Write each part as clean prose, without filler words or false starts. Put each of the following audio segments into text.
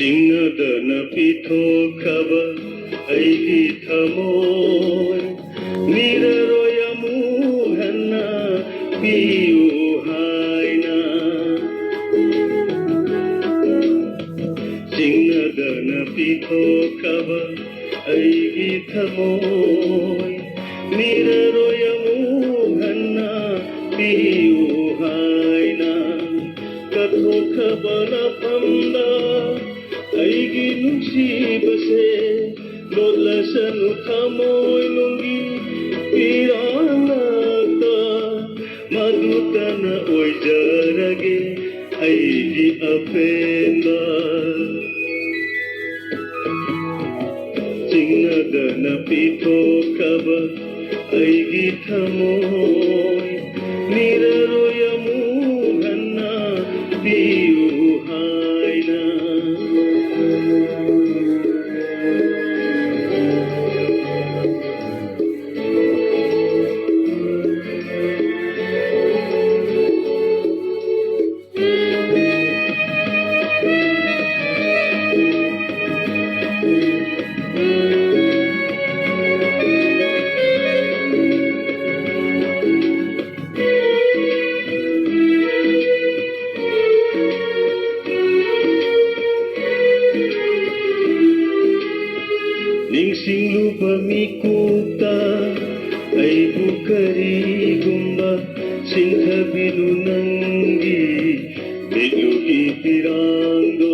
ꯆꯤꯡꯅꯗꯅ ꯄꯤꯊꯣꯛꯈ꯭ꯔꯕ ꯑꯩꯒꯤ ꯊꯃꯣꯏ ꯅꯤꯔꯔꯣꯏ ꯑꯃꯨꯛ ꯍꯟꯅ ꯄꯤꯌꯨ ꯍꯥꯏꯅ ꯆꯤꯡꯅꯗꯅ ꯄꯤꯊꯣꯛꯈ꯭ꯔꯕ ꯑꯩꯒꯤ ꯊꯃꯣꯏ ꯅꯤꯔꯔꯣꯏ ꯑꯃꯨꯛ ꯍꯟꯅ ꯄꯤꯌꯨ ꯍꯥꯏꯅ ꯀꯠꯊꯣꯛꯈ꯭ꯔꯕ ꯂꯞꯐꯝꯗ ꯑꯩꯒꯤ ꯅꯨꯡꯁꯤꯕꯁꯦ ꯂꯣꯠꯂꯁꯅꯨ ꯊꯃꯣꯏꯅꯨꯡꯒꯤ ꯄꯤꯔꯥꯡꯂꯛꯇ ꯃꯗꯨꯇꯅ ꯑꯣꯏꯖꯔꯒꯦ ꯑꯩꯒꯤ ꯑꯄꯦꯟꯕ ꯆꯤꯡꯅꯗꯅ ꯄꯤꯊꯣꯛꯈ꯭ꯔꯕ ꯑꯩꯒꯤ ꯊꯃꯣꯏ ꯅꯤꯔꯔꯣꯏ ꯑꯃꯨꯛ ꯍꯟꯅ ꯄꯤꯌꯨ ꯍꯥꯏꯅ ꯅꯤꯡꯁꯤꯡꯂꯨꯕ ꯃꯤꯀꯨꯞꯇ ꯑꯩꯕꯨ ꯀꯔꯤꯒꯨꯝꯕ ꯁꯤꯟꯊꯕꯤꯅꯨ ꯅꯪꯒꯤ ꯃꯤꯠꯂꯨꯒꯤ ꯄꯤꯔꯥꯡꯗꯣ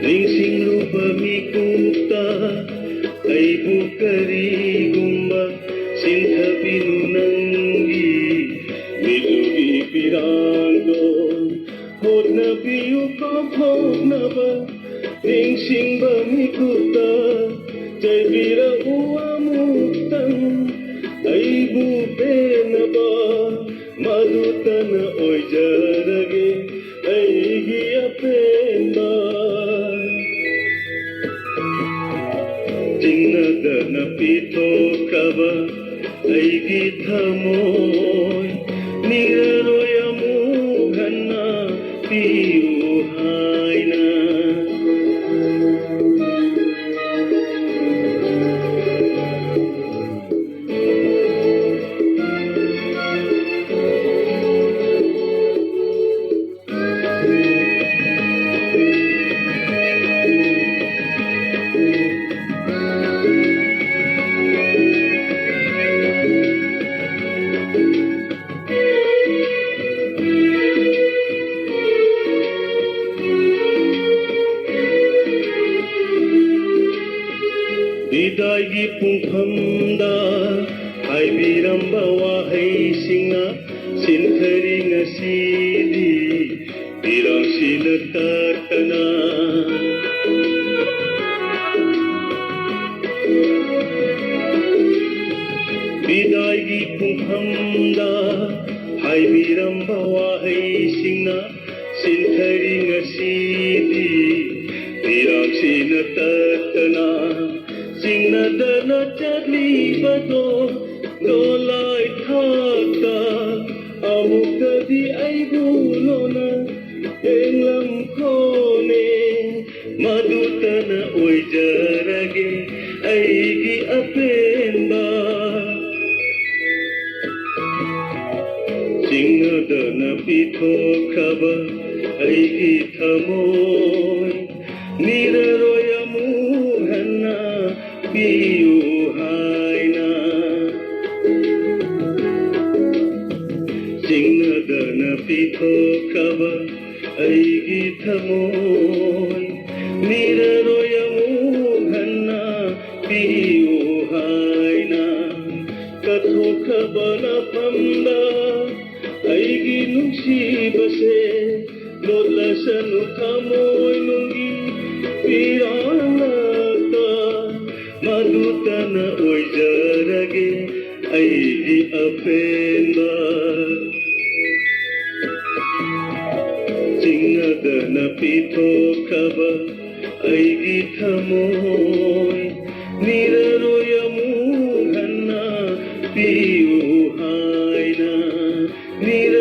ꯅꯤꯡꯁꯤꯡꯂꯨꯕ ꯃꯤꯀꯨꯞꯇ ꯑꯩꯕꯨ ꯀꯔꯤꯒꯨꯝꯕ ꯁꯤꯟꯊꯕꯤꯅꯨ ꯅꯪꯒꯤ ꯃꯤꯠꯂꯨꯒꯤ ꯄꯤꯔꯥꯡꯗꯣ ꯍꯣꯠꯅꯕꯤꯌꯨ ꯀꯥꯎꯊꯣꯛꯅꯕ ꯅꯤꯡꯁꯤꯡꯕ ꯃꯤꯀꯨꯞꯇ ꯆꯩꯕꯤꯔꯛꯎ ꯑꯃꯨꯛꯇꯪ ꯑꯩꯕꯨ ꯄꯦꯟꯅꯕ ꯃꯗꯨꯇꯅ ꯑꯣꯏꯖꯔꯒꯦ ꯑꯩꯒꯤ ꯑꯄꯦꯟꯕ ꯆꯤꯡꯅꯗꯅ ꯄꯤꯊꯣꯛꯈ꯭ꯔꯕ ꯑꯩꯒꯤ ꯊꯃꯣꯏ ꯅꯤꯔꯔꯣꯏ ꯑꯃꯨꯛ ꯍꯟꯅ ꯄꯤꯌꯨ ꯍꯥꯏꯅ ꯕꯤꯗꯥꯏꯒꯤ ꯄꯨꯡꯐꯝꯗ ꯍꯥꯏꯕꯤꯔꯝꯕ ꯋꯥꯍꯩꯁꯤꯡꯅ ꯁꯤꯟꯊꯔꯤ ꯉꯁꯤꯗꯤ ꯄꯤꯔꯥꯡꯁꯤꯅ ꯇꯠꯇꯅ ꯕꯤꯗꯥꯏꯒꯤ ꯄꯨꯡꯐꯝꯗ ꯍꯥꯏꯕꯤꯔꯝꯕ ꯋꯥꯍꯩꯁꯤꯡꯅ ꯁꯤꯟꯊꯔꯤ ꯉꯁꯤꯗꯤ ꯄꯤꯔꯥꯡꯁꯤꯅ ꯇꯠꯇꯅ ꯆꯤꯡꯅꯗꯅ ꯆꯠꯂꯤꯕꯗꯣ ꯗꯣꯂꯥꯏ ꯊꯥꯛꯇ ꯑꯃꯨꯛꯇꯗꯤ ꯑꯩꯕꯨ ꯂꯣꯟꯅ ꯌꯦꯡꯂꯝꯈꯣꯅꯦ ꯃꯗꯨꯇꯅ ꯑꯣꯏꯖꯔꯒꯦ ꯑꯩꯒꯤ ꯑꯄꯦꯟꯕ ꯆꯤꯡꯅꯗꯅ ꯄꯤꯊꯣꯛꯈ꯭ꯔꯕ ꯑꯩꯒꯤ ꯊꯃꯣꯏ ꯅꯤꯔꯔꯣꯏ ꯑꯃꯨꯛ ꯍꯟꯅ ꯄꯤꯌꯨ ꯍꯥꯏꯅ ꯆꯤꯡꯅꯗꯅ ꯄꯤꯊꯣꯛꯈ꯭ꯔꯕ ꯑꯩꯒꯤ ꯊꯃꯣꯏ ꯅꯤꯔꯔꯣꯏ ꯑꯃꯨꯛ ꯍꯟꯅ ꯄꯤꯌꯨ ꯍꯥꯏꯅ ꯀꯠꯊꯣꯛꯈ꯭ꯔꯕ ꯂꯞꯐꯝꯗ ꯑꯩꯒꯤ ꯅꯨꯡꯁꯤꯕꯁꯦ ꯂꯣꯠꯂꯁꯅꯨ ꯊꯃꯣꯏꯅꯨꯡꯒꯤ ꯄꯤꯔꯥꯡꯂꯛꯇ ꯃꯗꯨꯇꯅ ꯑꯣꯏꯖꯔꯒꯦ ꯑꯩꯒꯤ ꯑꯄꯦꯟꯕ ꯆꯤꯡꯅꯗꯅ ꯄꯤꯊꯣꯛꯈ꯭ꯔꯕ ꯑꯩꯒꯤ ꯊꯃꯣꯏ ꯅꯤꯔꯔꯣꯏ ꯑꯃꯨꯛ ꯍꯟꯅ ꯄꯤꯌꯨ ꯍꯥꯏꯅ ꯅꯤꯔ